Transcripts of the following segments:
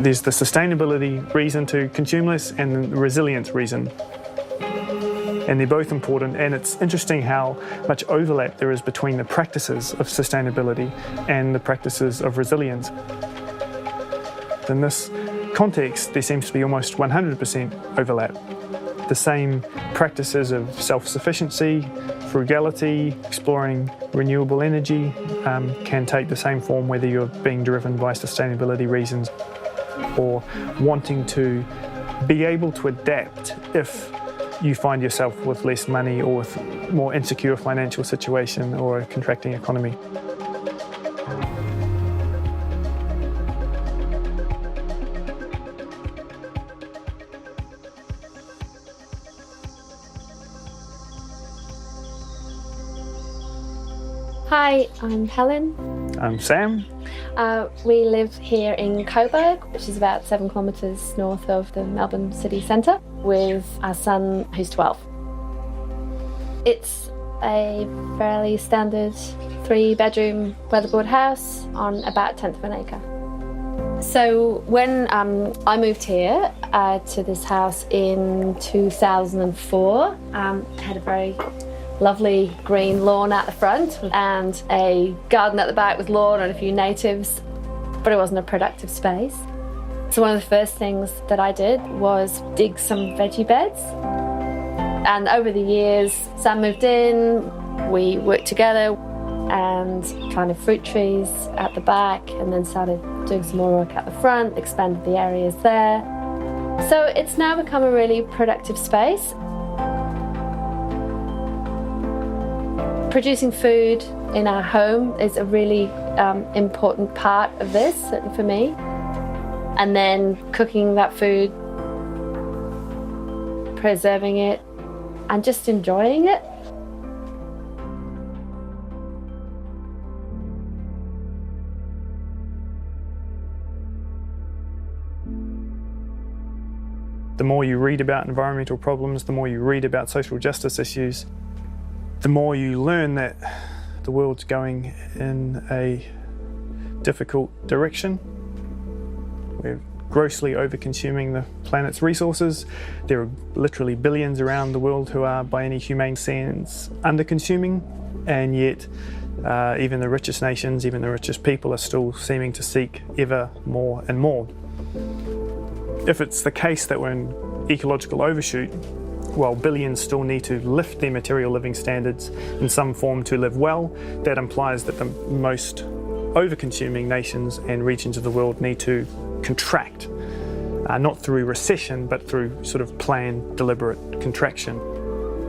There's the sustainability reason to consume less and the resilience reason. And they're both important, and it's interesting how much overlap there is between the practices of sustainability and the practices of resilience. In this context, there seems to be almost 100% overlap. The same practices of self-sufficiency, frugality, exploring renewable energy can take the same form whether you're being driven by sustainability reasons or wanting to be able to adapt if you find yourself with less money or with more insecure financial situation or a contracting economy. Hi, I'm Helen. I'm Sam. We live here in Coburg, which is about 7 kilometres north of the Melbourne city centre, with our son who's 12. It's a fairly standard 3-bedroom weatherboard house on about 1/10 of an acre. So when I moved here to this house in 2004, had a very lovely green lawn at the front and a garden at the back with lawn and a few natives, but it wasn't a productive space. So one of the first things that I did was dig some veggie beds. And over the years, Sam moved in, we worked together and planted fruit trees at the back, and then started doing some more work at the front, expanded the areas there. So it's now become a really productive space. Producing food in our home is a really important part of this, certainly for me. And then cooking that food, preserving it, and just enjoying it. The more you read about environmental problems, the more you read about social justice issues, the more you learn that the world's going in a difficult direction. We're grossly over-consuming the planet's resources. There are literally billions around the world who are, by any humane sense, under-consuming, and yet even the richest nations, even the richest people are still seeming to seek ever more and more. If it's the case that we're in ecological overshoot, while billions still need to lift their material living standards in some form to live well, that implies that the most over-consuming nations and regions of the world need to contract, not through recession, but through sort of planned, deliberate contraction.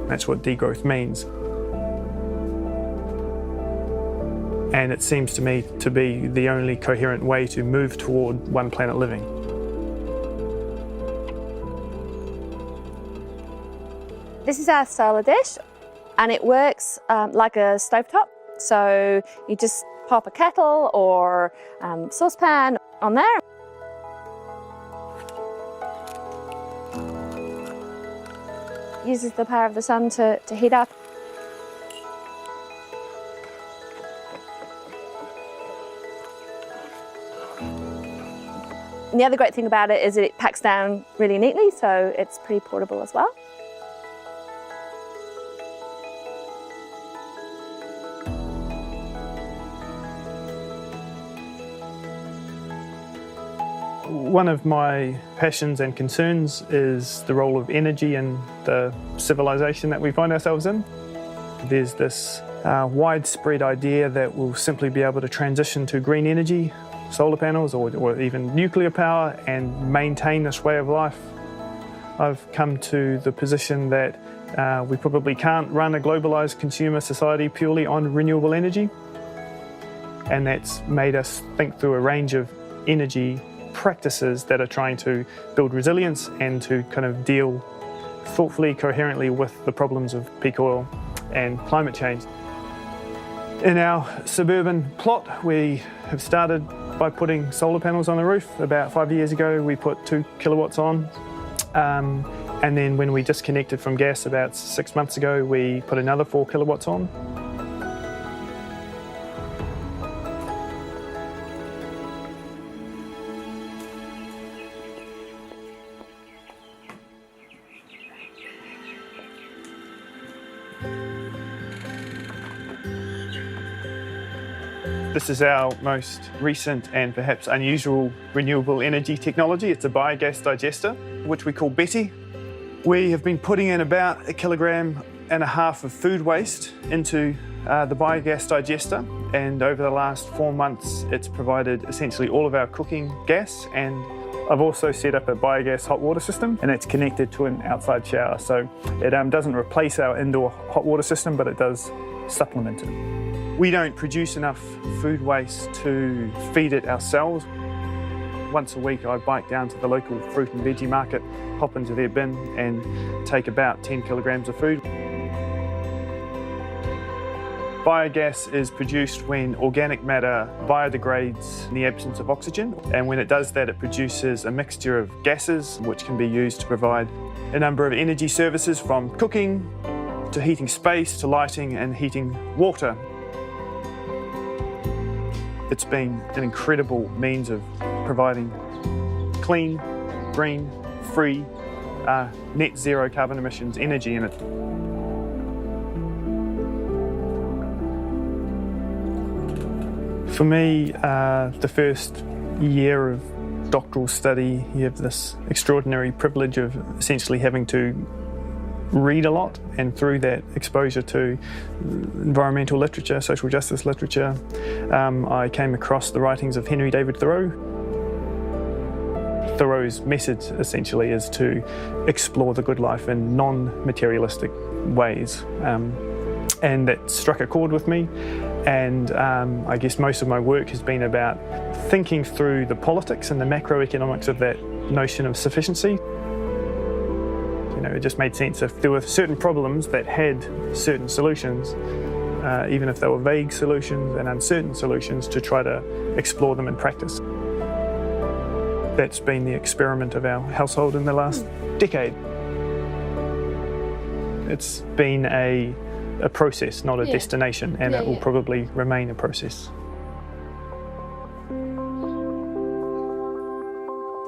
That's what degrowth means. And it seems to me to be the only coherent way to move toward one planet living. This is our solar dish, and it works like a stovetop. So you just pop a kettle or saucepan on there. Uses the power of the sun to heat up. And the other great thing about it is that it packs down really neatly, so it's pretty portable as well. One of my passions and concerns is the role of energy in the civilization that we find ourselves in. There's this widespread idea that we'll simply be able to transition to green energy, solar panels or even nuclear power, and maintain this way of life. I've come to the position that we probably can't run a globalized consumer society purely on renewable energy, and that's made us think through a range of energy practices that are trying to build resilience and to kind of deal thoughtfully, coherently with the problems of peak oil and climate change. In our suburban plot, we have started by putting solar panels on the roof. About 5 years ago, we put 2 kilowatts on. And then when we disconnected from gas about 6 months ago, we put another 4 kilowatts on. This is our most recent and perhaps unusual renewable energy technology. It's a biogas digester, which we call Betty. We have been putting in about 1.5 kilograms of food waste into the biogas digester, and over the last 4 months it's provided essentially all of our cooking gas. And I've also set up a biogas hot water system, and it's connected to an outside shower, so it doesn't replace our indoor hot water system, but it does supplement it. We don't produce enough food waste to feed it ourselves. Once a week I bike down to the local fruit and veggie market, hop into their bin and take about 10 kilograms of food. Biogas is produced when organic matter biodegrades in the absence of oxygen, and when it does that it produces a mixture of gases which can be used to provide a number of energy services, from cooking to heating space to lighting and heating water. It's been an incredible means of providing clean, green, free, net zero carbon emissions energy in it. For me, the first year of doctoral study, you have this extraordinary privilege of essentially having to read a lot, and through that exposure to environmental literature, social justice literature, I came across the writings of Henry David Thoreau. Thoreau's message essentially is to explore the good life in non-materialistic ways, and that struck a chord with me. And I guess most of my work has been about thinking through the politics and the macroeconomics of that notion of sufficiency. It just made sense if there were certain problems that had certain solutions, even if they were vague solutions and uncertain solutions, to try to explore them in practice. That's been the experiment of our household in the last decade. It's been a process, not a destination, and it will probably remain a process.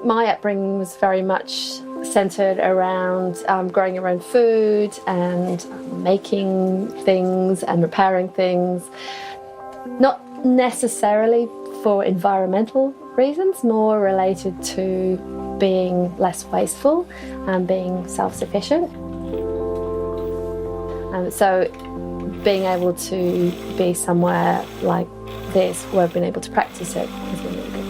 My upbringing was very much centred around growing your own food and making things and repairing things, not necessarily for environmental reasons, more related to being less wasteful and being self-sufficient. So being able to be somewhere like this where I've been able to practice it has been really good.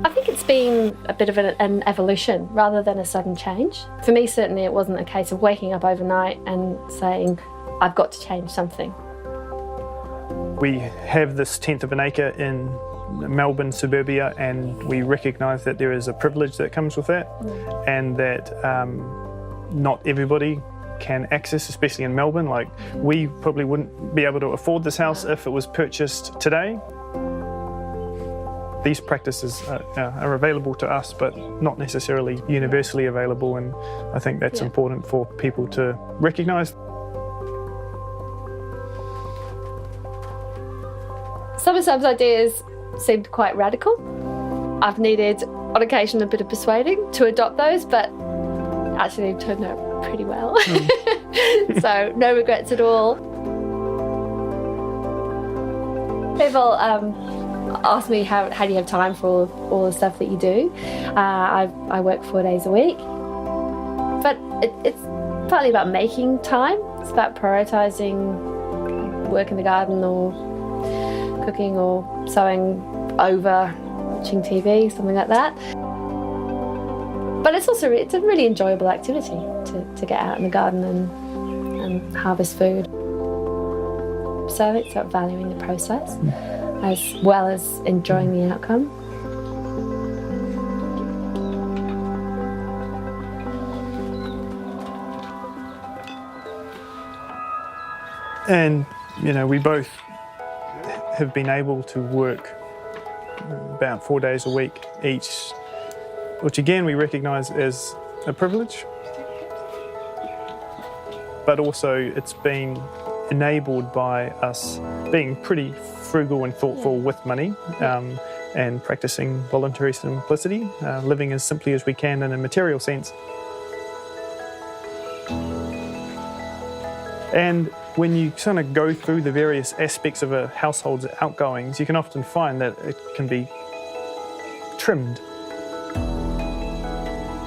I think it's been a bit of an evolution rather than a sudden change. For me, certainly it wasn't a case of waking up overnight and saying, I've got to change something. We have this tenth of an acre in Melbourne suburbia, and we recognise that there is a privilege that comes with that, and that not everybody can access, especially in Melbourne. Like, we probably wouldn't be able to afford this house if it was purchased today. These practices are available to us, but not necessarily universally available, and I think that's important for people to recognise. Some of Sam's ideas seemed quite radical. I've needed, on occasion, a bit of persuading to adopt those, but actually they've turned out pretty well. So no regrets at all. People ask me how do you have time for all the stuff that you do. I work 4 days a week, but it's partly about making time. It's about prioritising work in the garden or cooking or sewing over watching TV, something like that. But it's a really enjoyable activity to get out in the garden and harvest food. So it's about valuing the process as well as enjoying the outcome. And, we both have been able to work about 4 days a week each, which again we recognise as a privilege, but also it's been enabled by us being pretty frugal and thoughtful with money, and practising voluntary simplicity, living as simply as we can in a material sense. And when you kind of go through the various aspects of a household's outgoings, you can often find that it can be trimmed.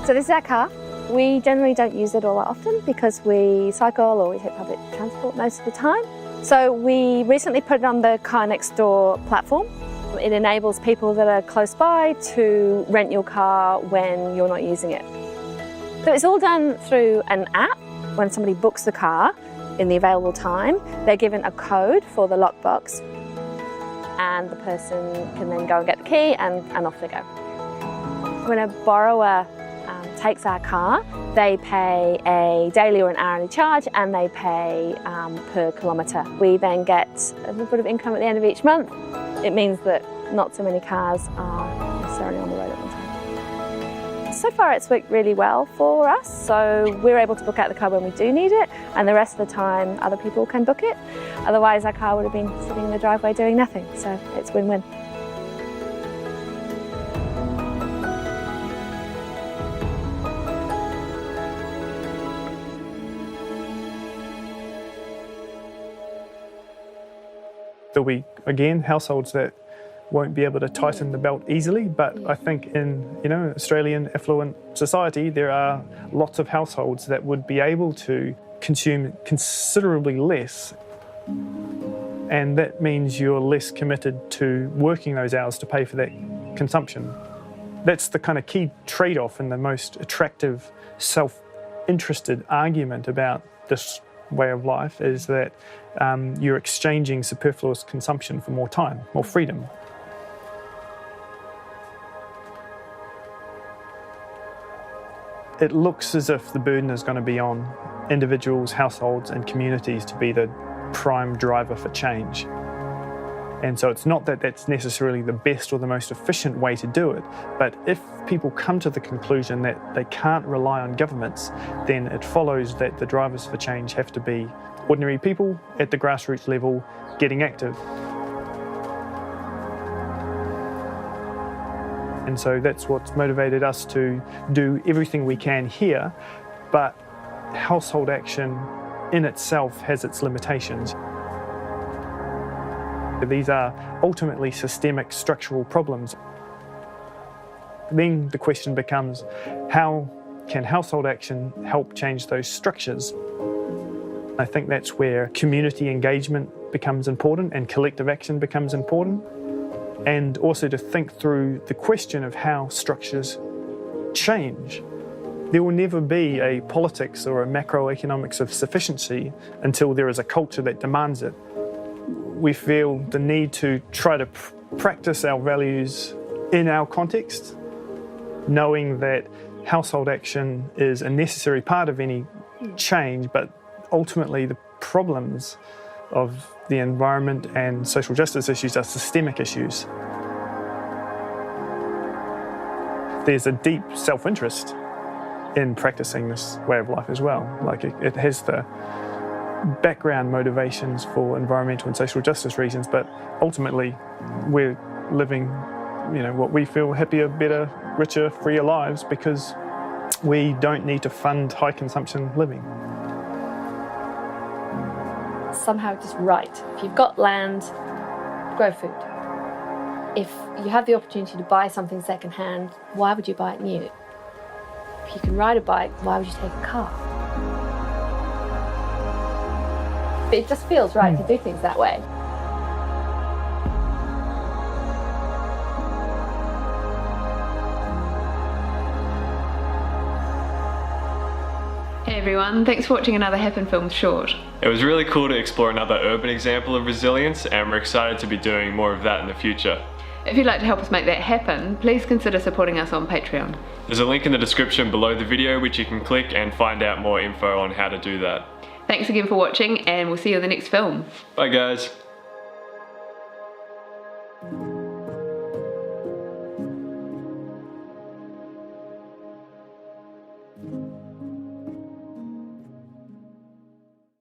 So this is our car. We generally don't use it all that often because we cycle or we take public transport most of the time. So we recently put it on the Car Next Door platform. It enables people that are close by to rent your car when you're not using it. So it's all done through an app. When somebody books the car in the available time, they're given a code for the lockbox, and the person can then go and get the key and off they go. When a borrower takes our car, they pay a daily or an hourly charge, and they pay per kilometre. We then get a little bit of income at the end of each month. It means that not so many cars are necessarily on the road at one time. So far it's worked really well for us, so we're able to book out the car when we do need it, and the rest of the time other people can book it. Otherwise our car would have been sitting in the driveway doing nothing, so it's win-win. There'll be, again, households that won't be able to tighten the belt easily, but I think in Australian affluent society there are lots of households that would be able to consume considerably less, and that means you're less committed to working those hours to pay for that consumption. That's the kind of key trade-off and the most attractive self-interested argument about this way of life, is that you're exchanging superfluous consumption for more time, more freedom. It looks as if the burden is going to be on individuals, households and communities to be the prime driver for change. And so it's not that that's necessarily the best or the most efficient way to do it, but if people come to the conclusion that they can't rely on governments, then it follows that the drivers for change have to be ordinary people at the grassroots level getting active. And so that's what's motivated us to do everything we can here, but household action in itself has its limitations. These are ultimately systemic structural problems. Then the question becomes, how can household action help change those structures? I think that's where community engagement becomes important and collective action becomes important, and also to think through the question of how structures change. There will never be a politics or a macroeconomics of sufficiency until there is a culture that demands it. We feel the need to try to practice our values in our context, knowing that household action is a necessary part of any change, but ultimately the problems of the environment and social justice issues are systemic issues. There's a deep self-interest in practicing this way of life as well. Like it has the background motivations for environmental and social justice reasons, but ultimately we're living, what we feel happier, better, richer, freer lives because we don't need to fund high consumption living. Somehow just right. If you've got land, grow food. If you have the opportunity to buy something secondhand, why would you buy it new? If you can ride a bike, why would you take a car? But it just feels right to do things that way. Hey everyone, thanks for watching another Happen Films short. It was really cool to explore another urban example of resilience, and we're excited to be doing more of that in the future. If you'd like to help us make that happen, please consider supporting us on Patreon. There's a link in the description below the video which you can click and find out more info on how to do that. Thanks again for watching, and we'll see you in the next film. Bye guys.